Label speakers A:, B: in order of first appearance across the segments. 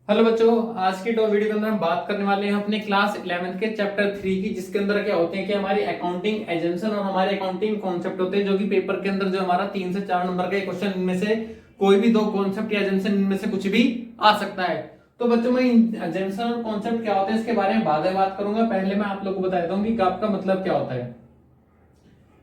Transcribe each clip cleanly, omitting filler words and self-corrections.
A: Hello बच्चों, आज की वीडियो के अंदर हम बात करने वाले हैं अपने क्लास 11th के चैप्टर 3 की, जिसके अंदर क्या होते हैं कि हमारी अकाउंटिंग एजम्पशन और हमारे अकाउंटिंग कॉन्सेप्ट होते हैं, जो कि पेपर के अंदर जो हमारा 3 से 4 नंबर का क्वेश्चन, इनमें से कोई भी दो कॉन्सेप्ट या एजम्पशन इनमें से कुछ भी आ सकता है। तो बच्चों, मैं एजम्पशन और कॉन्सेप्ट क्या होते हैं इसके बारे में बाद में बात करूंगा। पहले मैं आप लोग को बता देता हूँ कि गैप का मतलब क्या होता है।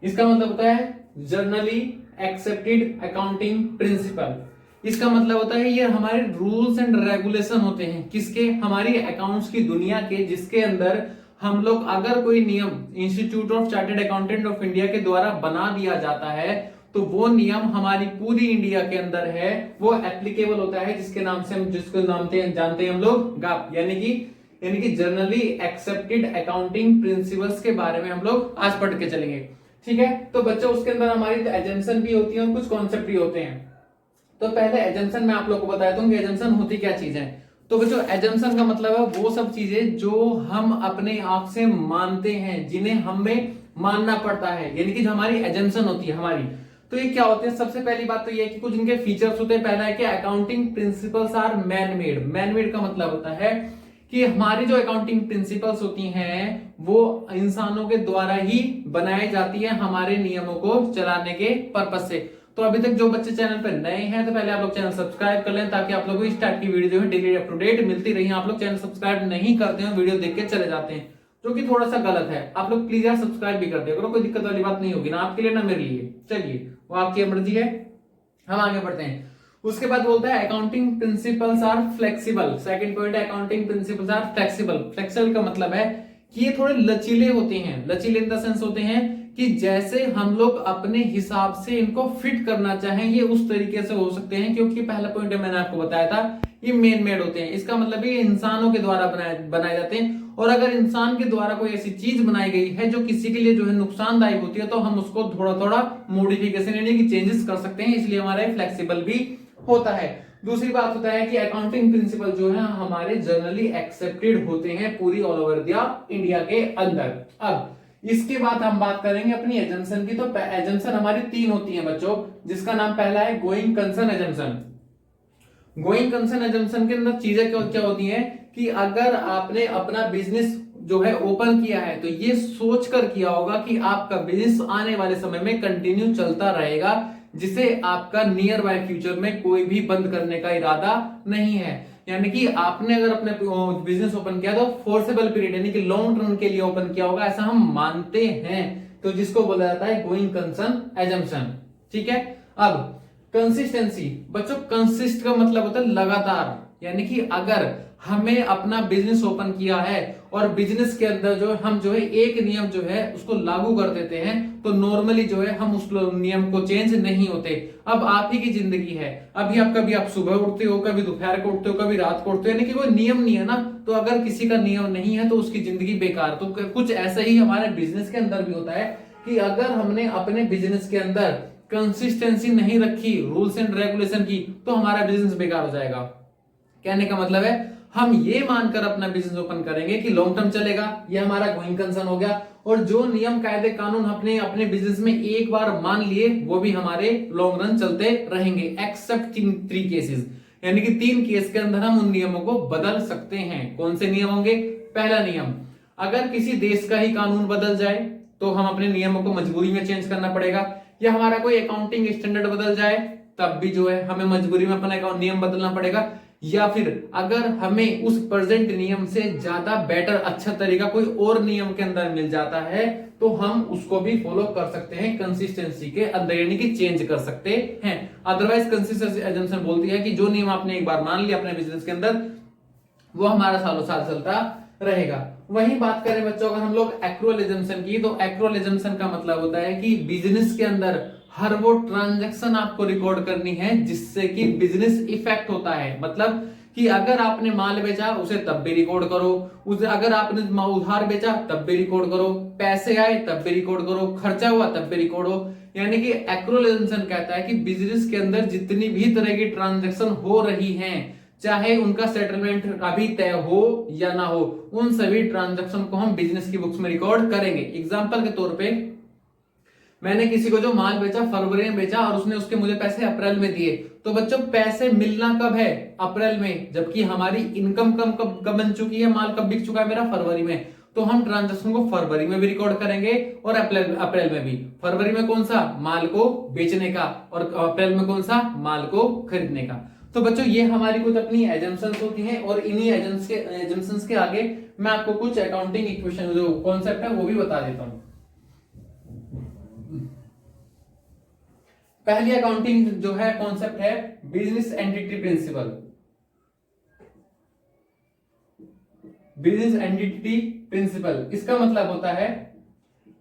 A: इसका मतलब होता है जर्नली एक्सेप्टेड अकाउंटिंग प्रिंसिपल। इसका मतलब होता है ये हमारे रूल्स एंड रेगुलेशन होते हैं, किसके? हमारी अकाउंट्स की दुनिया के, जिसके अंदर हम लोग अगर कोई नियम institute of chartered accountant of India के द्वारा बना दिया जाता है तो वो नियम हमारी पूरी इंडिया के अंदर है, वो एप्लीकेबल होता है, जिसके नाम से हम जिसको जानते हैं हम लोग गैप, यानी कि जर्नली एक्सेप्टेड अकाउंटिंग प्रिंसिपल्स के बारे में हम लोग आज पढ़ के चलेंगे। ठीक है, तो बच्चों उसके अंदर हमारी एजम्पशन भी होती है और कुछ कॉन्सेप्ट भी होते हैं। तो पहले एजम्पशन मैं आप लोग को बताता हूँ कि एजम्पशन होती क्या चीज है। तो बच्चों, एजम्पशन का मतलब है वो सब चीजें जो हम अपने आप से मानते हैं, जिन्हें हमें मानना पड़ता है, यानी कि जो हमारी एजम्पशन होती है हमारी। तो ये क्या होते हैं? सबसे पहली बात तो ये है कि कुछ इनके फीचर्स होते हैं। पहला है कि accounting principles are man made. Man made का मतलब होता है कि हमारी जो अकाउंटिंग प्रिंसिपल्स होती हैं वो इंसानों के द्वारा ही बनाई जाती है, हमारे नियमों को चलाने के पर्पज से। तो अभी तक जो बच्चे चैनल पर नए हैं तो पहले आप लोग चैनल सब्सक्राइब कर लें, ताकि आप लोगों को इस टाइप की वीडियो जो है डेली अप टू डेट मिलती रही। आप लोग चैनल सब्सक्राइब नहीं करते हैं, वीडियो देख के चले जाते हैं, जो कि थोड़ा सा गलत है। आप लोग प्लीज यार सब्सक्राइब भी कर दिया करो, कोई दिक्कत वाली बात नहीं होगी ना आपके लिए ना मेरे लिए। चलिए, वो आपकी मर्जी है। हम आगे बढ़ते हैं। उसके बाद बोलता है accounting principles are flexible. Second point है accounting principles are flexible. Flexible का मतलब है कि ये थोड़े लचीले होते हैं। लचीले इन द सेंस होते हैं कि जैसे हम लोग अपने हिसाब से इनको फिट करना चाहें ये उस तरीके से हो सकते हैं, क्योंकि पहला पॉइंट मैंने आपको बताया था ये मेन मेड होते हैं। इसका मतलब ये इंसानों के द्वारा बनाए जाते हैं, और अगर इंसान के द्वारा कोई ऐसी चीज बनाई गई है जो किसी के लिए जो है नुकसानदायक होती है तो हम उसको थोड़ा थोड़ा मॉडिफिकेशन यानी कि चेंजेस कर सकते हैं, इसलिए हमारा फ्लेक्सिबल भी होता है। दूसरी बात होता है कि अकाउंटिंग प्रिंसिपल जो है हमारे जनरली एक्सेप्टेड होते हैं पूरी ऑल ओवर इंडिया के अंदर। अब इसके बाद हम बात करेंगे अपनी एजम्पशन की। तो एजम्पशन हमारी 3 होती है बच्चों, जिसका नाम पहला है going concern assumption. Going concern assumption के अंदर चीजें क्या होती हैं कि अगर आपने अपना बिजनेस जो है ओपन किया है तो ये सोचकर किया होगा कि आपका बिजनेस आने वाले समय में कंटिन्यू चलता रहेगा, जिसे आपका नियर बाय फ्यूचर में कोई भी बंद करने का इरादा नहीं है। यानी कि आपने अगर अपने बिजनेस ओपन किया तो फोर्सेबल पीरियड यानी कि लॉन्ग टर्म के लिए ओपन किया होगा, ऐसा हम मानते हैं, तो जिसको बोला जाता है गोइंग कंसर्न एजम्पशन। ठीक है। अब कंसिस्टेंसी बच्चों, कंसिस्ट का मतलब होता है लगातार, यानी कि अगर हमें अपना बिजनेस ओपन किया है और बिजनेस के अंदर जो हम जो है एक नियम जो है उसको लागू कर देते हैं तो नॉर्मली जो है हम उस नियम को चेंज नहीं होते। अब आप ही की जिंदगी है, कभी आप सुबह उठते हो, कभी दोपहर को उठते हो, कभी रात को उठते हो, यानी कि कोई नियम नहीं है ना। तो अगर किसी का नियम नहीं है तो उसकी जिंदगी बेकार। तो कुछ ऐसा ही हमारे बिजनेस के अंदर भी होता है कि अगर हमने अपने बिजनेस के अंदर कंसिस्टेंसी नहीं रखी रूल्स एंड रेगुलेशन की तो हमारा बिजनेस बेकार हो जाएगा। कहने का मतलब है हम ये मानकर अपना बिजनेस ओपन करेंगे कि लॉन्ग टर्म चलेगा, ये हमारा गोइंग कंसर्न हो गया, और जो नियम कायदे कानून अपने अपने बिजनेस में एक बार मान लिए वो भी हमारे लॉन्ग रन चलते रहेंगे, एक्सेप्ट इन 3 केसेस। यानी कि 3 केस के अंदर हम उन नियमों को बदल सकते हैं। कौन से नियम होंगे? पहला नियम, अगर किसी देश का ही कानून बदल जाए तो हम अपने नियमों को मजबूरी में चेंज करना पड़ेगा, या हमारा कोई अकाउंटिंग स्टैंडर्ड बदल जाए तब भी जो है हमें मजबूरी में अपना नियम बदलना पड़ेगा, या फिर अगर हमें उस प्रेजेंट नियम से ज्यादा बेटर अच्छा तरीका कोई और नियम के अंदर मिल जाता है तो हम उसको भी फॉलो कर सकते हैं कंसिस्टेंसी के अंदर, यानी कि चेंज कर सकते हैं। अदरवाइज कंसिस्टेंसी एजम्पशन बोलती है कि जो नियम आपने एक बार मान लिया अपने बिजनेस के अंदर वो हमारा सालों साल चलता रहेगा। वही बात करें बच्चों अगर हम लोग एक्रूअल एजम्पशन की, तो एक्रूअल एजम्पशन का मतलब होता है कि बिजनेस के अंदर हर वो ट्रांजैक्शन आपको रिकॉर्ड करनी है जिससे कि बिजनेस इफेक्ट होता है। मतलब कि अगर आपने माल बेचा उसे तब भी रिकॉर्ड करो, उसे अगर आपने उधार बेचा तब भी रिकॉर्ड करो, पैसे आए तब भी रिकॉर्ड करो, खर्चा हुआ तब भी रिकॉर्ड हो। यानी कि एक्रूअल एजम्पशन कहता है कि बिजनेस के अंदर जितनी भी तरह की ट्रांजैक्शन हो रही हैं, चाहे उनका सेटलमेंट अभी तय हो या ना हो, उन सभी ट्रांजैक्शन को हम बिजनेस की बुक्स में रिकॉर्ड करेंगे। एग्जांपल के तौर पे मैंने किसी को जो माल बेचा फरवरी में बेचा और उसने उसके मुझे पैसे अप्रैल में दिए, तो बच्चों पैसे मिलना कब है? अप्रैल में, जबकि हमारी इनकम कब बन चुकी है, माल कब बिक चुका है मेरा? फरवरी में। तो हम ट्रांजैक्शन को फरवरी में भी रिकॉर्ड करेंगे और अप्रैल में भी। फरवरी में कौन सा? माल को बेचने का, और अप्रैल में कौन सा? माल को खरीदने का। तो बच्चों ये हमारी कुछ अपनी एजम्पशंस होती हैं, और इन्हीं एजम्पशंस के आगे मैं आपको कुछ अकाउंटिंग इक्वेशन जो कॉन्सेप्ट है वो भी बता देता हूं। पहली अकाउंटिंग जो है कॉन्सेप्ट है business entity principle. Business entity principle, इसका मतलब होता है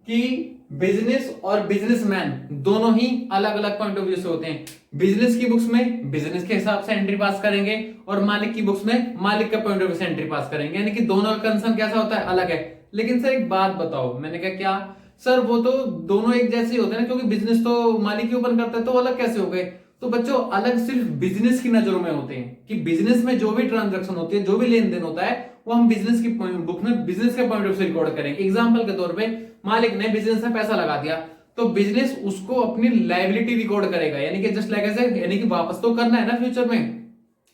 A: कि बिजनेस और बिजनेसमैन दोनों ही अलग अलग पॉइंट ऑफ व्यू से होते हैं। बिजनेस की बुक्स में बिजनेस के हिसाब से एंट्री पास करेंगे, और मालिक की बुक्स में मालिक का पॉइंट ऑफ व्यू से एंट्री पास करेंगे, यानी कि दोनों का कंसर्न कैसा होता है? अलग है। लेकिन सर एक बात बताओ, मैंने कहा क्या सर, वो तो दोनों एक जैसे ही होते हैं ना, क्योंकि बिजनेस तो मालिक ही ओपन करता है, तो अलग कैसे हो गए? तो बच्चों अलग सिर्फ बिजनेस की नजरों में होते हैं, कि बिजनेस में जो भी ट्रांजैक्शन होती है, जो भी लेन देन होता है, वो हम बिजनेस की बुक में बिजनेस के पॉइंट ऑफ से रिकॉर्ड करेंगे। एग्जांपल के तौर पे मालिक ने बिजनेस में पैसा लगा दिया, तो बिजनेस उसको अपनी लायबिलिटी रिकॉर्ड करेगा, यानी कि जस्ट लाइक ऐसे, यानी कि वापस तो करना है ना फ्यूचर में।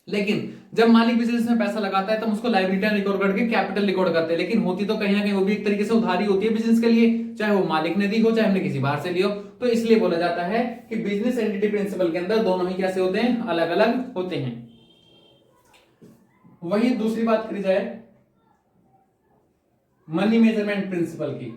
A: लेकिन जब मालिक बिजनेस में पैसा लगाता है, तब उसको लायबिलिटी रिकॉर्ड करके कैपिटल रिकॉर्ड करते हैं, लेकिन होती तो कहीं ना कहीं वो भी एक तरीके से उधारी होती है बिजनेस के लिए, चाहे वो मालिक ने दी हो, चाहे हमने किसी बाहर से लिया हो। तो इसलिए बोला जाता है कि बिजनेस एंटिटी प्रिंसिपल के अंदर दोनों ही कैसे होते हैं? अलग अलग होते हैं। वही दूसरी बात करी जाए मनी मेजरमेंट प्रिंसिपल की।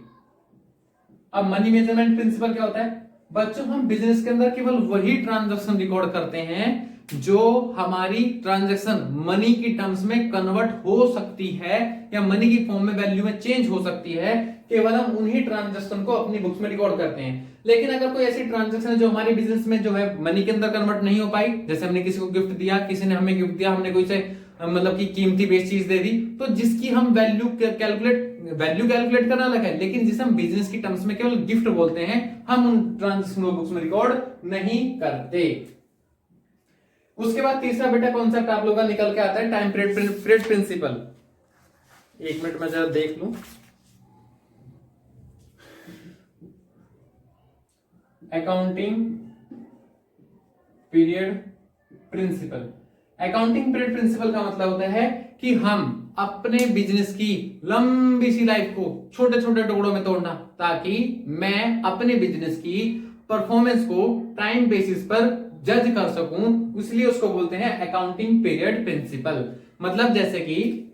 A: अब मनी मेजरमेंट प्रिंसिपल क्या होता है? बच्चों हम बिजनेस के अंदर केवल वही ट्रांजैक्शन रिकॉर्ड करते हैं जो हमारी ट्रांजैक्शन मनी की टर्म्स में कन्वर्ट हो सकती है, या मनी की फॉर्म में वैल्यू में चेंज हो सकती है, केवल हम उन्हीं ट्रांजैक्शन को अपनी बुक्स में रिकॉर्ड करते हैं। लेकिन अगर कोई ऐसी ट्रांजैक्शन है जो हमारे बिजनेस में जो है मनी के अंदर कन्वर्ट नहीं हो पाई, जैसे हमने किसी को गिफ्ट दिया, किसी ने हमें गिफ्ट दिया, हमने कोई से मतलब की कीमती बेस चीज दे दी, तो जिसकी हम वैल्यू कैलकुलेट करना अलग है, लेकिन जिसे हम बिजनेस की टर्म्स में केवल गिफ्ट बोलते हैं, हम उन ट्रांजैक्शन को बुक्स में रिकॉर्ड नहीं करते। उसके बाद तीसरा बेटा कॉन्सेप्ट आप लोगों का निकल के आता है टाइम पीरियड प्रिंसिपल। एक मिनट में जरा देख लूं। Accounting period principle. Accounting period principle का मतलब होता है कि हम अपने बिजनेस की लंबी सी लाइफ को छोटे छोटे टुकड़ों में तोड़ना, ताकि मैं अपने बिजनेस की परफॉर्मेंस को टाइम बेसिस पर जज कर सकूं, इसलिए उसको बोलते हैं अकाउंटिंग पीरियड प्रिंसिपल। मतलब जैसे कि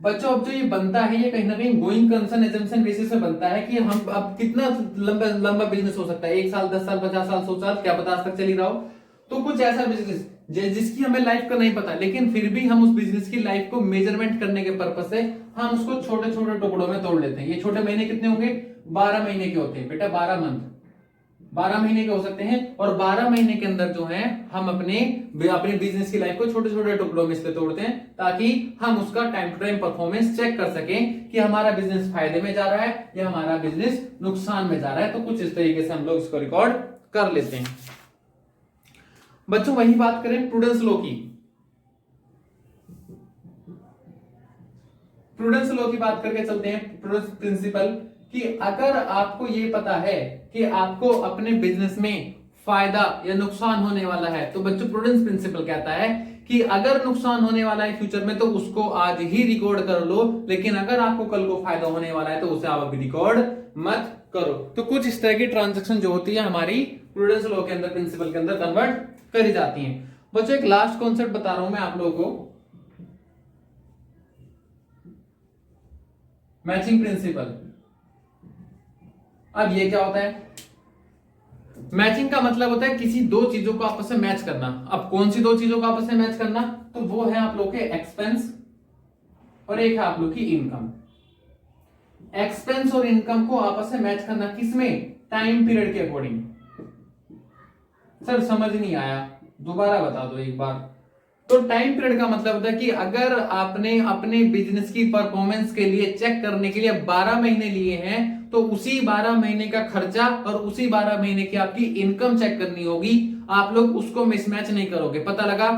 A: बच्चों अब जो ये बनता है, ये कहीं ना कहीं गोइंग कंसर्न एजम्पशन बेसिस पे बनता है कि हम अब कितना लंबा बिजनेस हो सकता है, 1 साल, 10 साल, 50 साल, 100 साल, क्या पता आज तक चल ही रहा हो। तो कुछ ऐसा बिजनेस जिसकी हमें लाइफ का नहीं पता, लेकिन फिर भी हम उस बिजनेस की लाइफ को मेजरमेंट करने के पर्पस से हम उसको छोटे छोटे टुकड़ों में तोड़ लेते हैं। ये छोटे महीने कितने होंगे? 12 महीने के होते हैं बेटा, 12 मंथ, 12 महीने के हो सकते हैं। और 12 महीने के अंदर जो है हम अपने बिजनेस की लाइफ को छोटे छोटे टुकड़ों में इसलिए तोड़ते हैं, ताकि हम उसका time to time performance check कर सकें कि हमारा बिजनेस फायदे में जा रहा है या हमारा बिजनेस नुकसान में जा रहा है। तो कुछ इस तरीके से हम लोग इसको रिकॉर्ड कर लेते हैं। बच्चों वही बात करें प्रूडेंस लॉ की। प्रूडेंस लॉ की बात करके चलते हैं। प्रूडेंस प्रिंसिपल कि अगर आपको ये पता है कि आपको अपने बिजनेस में फायदा या नुकसान होने वाला है, तो बच्चों प्रूडेंस प्रिंसिपल कहता है कि अगर नुकसान होने वाला है फ्यूचर में, तो उसको आज ही रिकॉर्ड कर लो, लेकिन अगर आपको कल को फायदा होने वाला है तो उसे आप अभी रिकॉर्ड मत करो। तो कुछ इस तरह की ट्रांजैक्शन जो होती है हमारी प्रूडेंस लॉ के अंदर, प्रिंसिपल के अंदर कन्वर्ट करी जाती हैं। बच्चों एक लास्ट कॉन्सेप्ट बता रहा हूं मैं आप लोगों को, मैचिंग प्रिंसिपल। अब ये क्या होता है? मैचिंग का मतलब होता है किसी दो चीजों को आपस में मैच करना। अब कौन सी दो चीजों को आपस में मैच करना? तो वो है आप लोग के एक्सपेंस और एक है आप लोग की इनकम। एक्सपेंस और इनकम को आपस में मैच करना किसमें? टाइम पीरियड के अकॉर्डिंग। सर समझ नहीं आया, दोबारा बता दो एक बार। तो टाइम पीरियड का मतलब होता है कि अगर आपने अपने बिजनेस की परफॉर्मेंस के लिए चेक करने के लिए 12 महीने लिए हैं, तो उसी 12 महीने का खर्चा और उसी 12 महीने की आपकी इनकम चेक करनी होगी। आप लोग उसको मिसमैच नहीं करोगे। पता लगा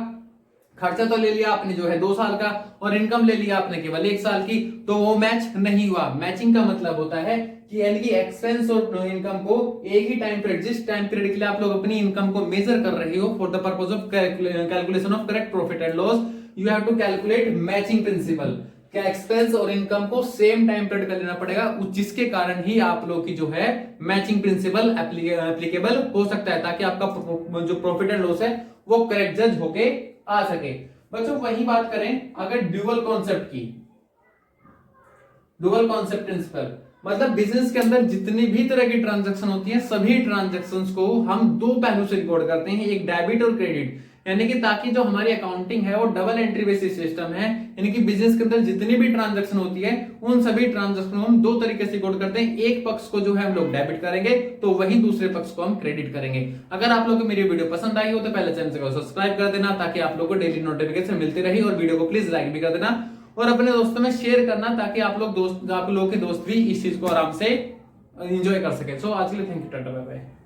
A: खर्चा तो ले लिया आपने जो है 2 साल का, और इनकम ले लिया आपने केवल 1 साल की, तो वो मैच नहीं हुआ। मैचिंग का मतलब होता है कि यानी कि एक्सपेंस और इनकम को एक ही टाइम पीरियड, जिस टाइम पीरियड के लिए आप लोग अपनी इनकम को मेजर कर रहे हो for the purpose of calculation of correct profit and loss, you have to calculate matching principle. क्या एक्सपेंस और इनकम को सेम टाइम पीरियड कर लेना पड़ेगा, जिसके कारण ही आप लोग की जो है मैचिंग प्रिंसिपल एप्लीकेबल हो सकता है, ताकि आपका जो प्रॉफिट एंड लॉस है वो करेक्ट जज होके आ सके। बच्चों वही बात करें अगर ड्यूअल कॉन्सेप्ट की, ड्यूअल कॉन्सेप्ट प्रिंसिपल मतलब बिजनेस के अंदर जितनी भी तरह की ट्रांजैक्शन होती है सभी ट्रांजैक्शंस को हम दो पहलू से रिकॉर्ड करते हैं, एक डेबिट और क्रेडिट, यानी कि ताकि जो हमारी अकाउंटिंग है वो डबल एंट्री बेसिस सिस्टम है, यानी कि बिजनेस के अंदर जितनी भी ट्रांजैक्शन होती है उन सभी ट्रांजैक्शन को हम दो तरीके से रिकॉर्ड करते हैं। एक पक्ष को जो है हम लोग डेबिट करेंगे तो वही दूसरे पक्ष को हम क्रेडिट करेंगे। अगर आप लोगों को मेरी वीडियो पसंद आई हो तो पहले चैनल को सब्सक्राइब कर देना, ताकि आप लोगों को डेली नोटिफिकेशन मिलती रही, और वीडियो को प्लीज लाइक भी कर देना और अपने दोस्तों में शेयर करना, ताकि आप लोग के दोस्त भी इस चीज को आराम से एंजॉय कर सके। सो आज के लिए thank you, tata bye bye.